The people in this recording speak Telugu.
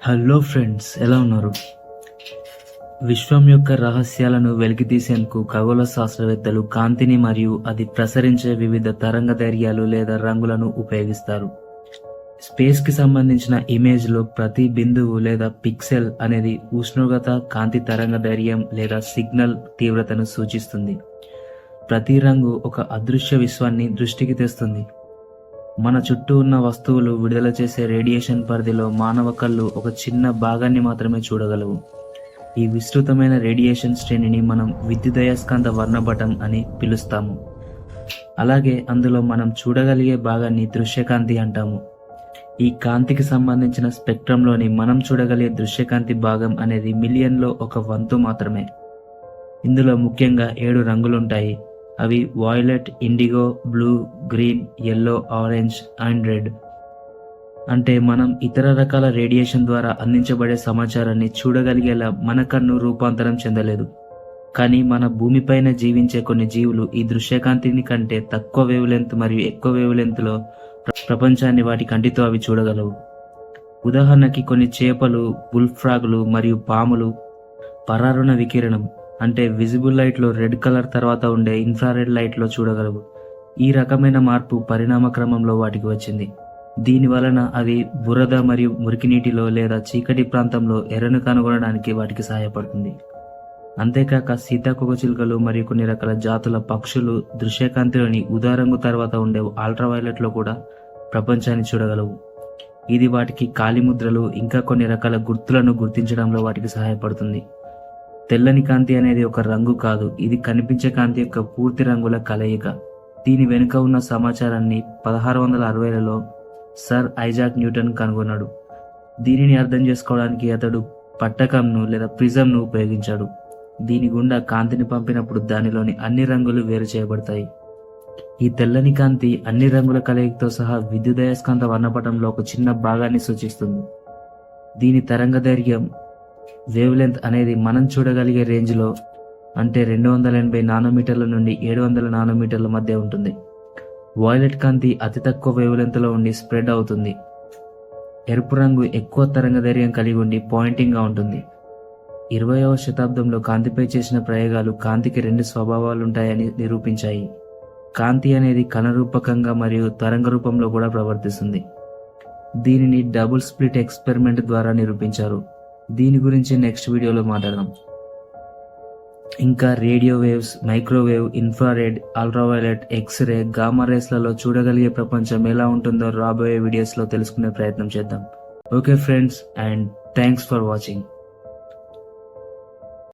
హలో ఫ్రెండ్స్, ఎలా ఉన్నారు? విశ్వం యొక్క రహస్యాలను వెలికితీసేందుకు ఖగోళ శాస్త్రవేత్తలు కాంతిని మరియు అది ప్రసరించే వివిధ తరంగదైర్ఘ్యాలు లేదా రంగులను ఉపయోగిస్తారు. స్పేస్ కి సంబంధించిన ఇమేజ్ లో ప్రతి బిందువు లేదా పిక్సెల్ అనేది ఉష్ణోగ్రత, కాంతి తరంగదైర్ఘ్యం లేదా సిగ్నల్ తీవ్రతను సూచిస్తుంది. ప్రతి రంగు ఒక అదృశ్య విశ్వాన్ని దృష్టికి తెస్తుంది. మన చుట్టూ ఉన్న వస్తువులు విడుదల చేసే రేడియేషన్ పరిధిలో మానవ కళ్ళు ఒక చిన్న భాగాన్ని మాత్రమే చూడగలవు. ఈ విస్తృతమైన రేడియేషన్ శ్రేణిని మనం విద్యుదయస్కాంత వర్ణపటం అని పిలుస్తాము. అలాగే అందులో మనం చూడగలిగే భాగాన్ని దృశ్యకాంతి అంటాము. ఈ కాంతికి సంబంధించిన స్పెక్ట్రంలోని మనం చూడగలిగే దృశ్యకాంతి భాగం అనేది మిలియన్లో 1/1 మాత్రమే. ఇందులో ముఖ్యంగా 7 రంగులుంటాయి. అవి violet, IndiGo, blue, green, yellow, orange and red. అంటే మనం ఇతర రకాల రేడియేషన్ ద్వారా అందించబడే సమాచారాన్ని చూడగలిగేలా మన కన్ను రూపాంతరం చెందలేదు. కానీ మన భూమిపైన జీవించే కొన్ని జీవులు ఈ దృశ్యకాంతిని కంటే తక్కువ వేవ్ లెంత్ మరియు ఎక్కువ వేవ్ లెంత్ లో ప్రపంచాన్ని వాటి కంటితో అవి చూడగలవు. ఉదాహరణకి కొన్ని చేపలు, బుల్ఫ్రాగ్లు మరియు పాములు పరారుణ వికిరణం అంటే విజిబుల్ లైట్ లో రెడ్ కలర్ తర్వాత ఉండే ఇన్ఫ్రారెడ్ లైట్ లో చూడగలవు. ఈ రకమైన మార్పు పరిణామ క్రమంలో వాటికి వచ్చింది. దీని వలన అవి బురద మరియు మురికి నీటిలో లేదా చీకటి ప్రాంతంలో ఎర్రను కనుగొనడానికి వాటికి సహాయపడుతుంది. అంతేకాక సీతాకోకచిలుకలు మరియు కొన్ని రకాల జాతుల పక్షులు దృశ్యకాంతిలోని ఉదారంగు తర్వాత ఉండే అల్ట్రావైలెట్ లో కూడా ప్రపంచాన్ని చూడగలవు. ఇది వాటికి కాలిముద్రలు ఇంకా కొన్ని రకాల గుర్తులను గుర్తించడంలో వాటికి సహాయపడుతుంది. తెల్లని కాంతి అనేది ఒక రంగు కాదు, ఇది కనిపించే కాంతి యొక్క పూర్తి రంగుల కలయిక. దీని వెనుక ఉన్న సమాచారాన్ని 1660లలో సర్ ఐజాక్ న్యూటన్ కనుగొన్నాడు. దీనిని అర్థం చేసుకోవడానికి అతడు పట్టకంను లేదా ప్రిజంను ఉపయోగించాడు. దీని గుండా కాంతిని పంపినప్పుడు దానిలోని అన్ని రంగులు వేరు చేయబడతాయి. ఈ తెల్లని కాంతి అన్ని రంగుల కలయికతో సహా విద్యుదయస్కాంత వర్ణపటంలో ఒక చిన్న భాగాన్ని సూచిస్తుంది. దీని తరంగదైర్ఘ్యం వేవ్ లెంత్ అనేది మనం చూడగలిగే రేంజ్లో అంటే 280 నానోమీటర్ల నుండి 700 నానోమీటర్ల మధ్య ఉంటుంది. వాయిలెట్ కాంతి అతి తక్కువ వేవ్ లెంత్ లో ఉండి స్ప్రెడ్ అవుతుంది. ఎరుపు రంగు ఎక్కువ తరంగదైర్ఘ్యం కలిగి ఉండి పాయింటింగ్ గా ఉంటుంది. 20వ శతాబ్దంలో కాంతిపై చేసిన ప్రయోగాలు కాంతికి 2 స్వభావాలుంటాయని నిరూపించాయి. కాంతి అనేది కణరూపకంగా మరియు తరంగ రూపంలో కూడా ప్రవర్తిస్తుంది. దీనిని డబుల్ స్ప్లిట్ ఎక్స్పెరిమెంట్ ద్వారా నిరూపించారు. దీని గురించి నెక్స్ట్ వీడియోలో మాట్లాడదాం. ఇంకా radio waves, microwave, infrared, ultraviolet, X-ray, gamma రేస్లలో చూడగలిగే ప్రపంచం ఎలా ఉంటుందో రాబోయే వీడియోస్లో తెలుసుకునే ప్రయత్నం చేద్దాం. Okay friends, and thanks for watching.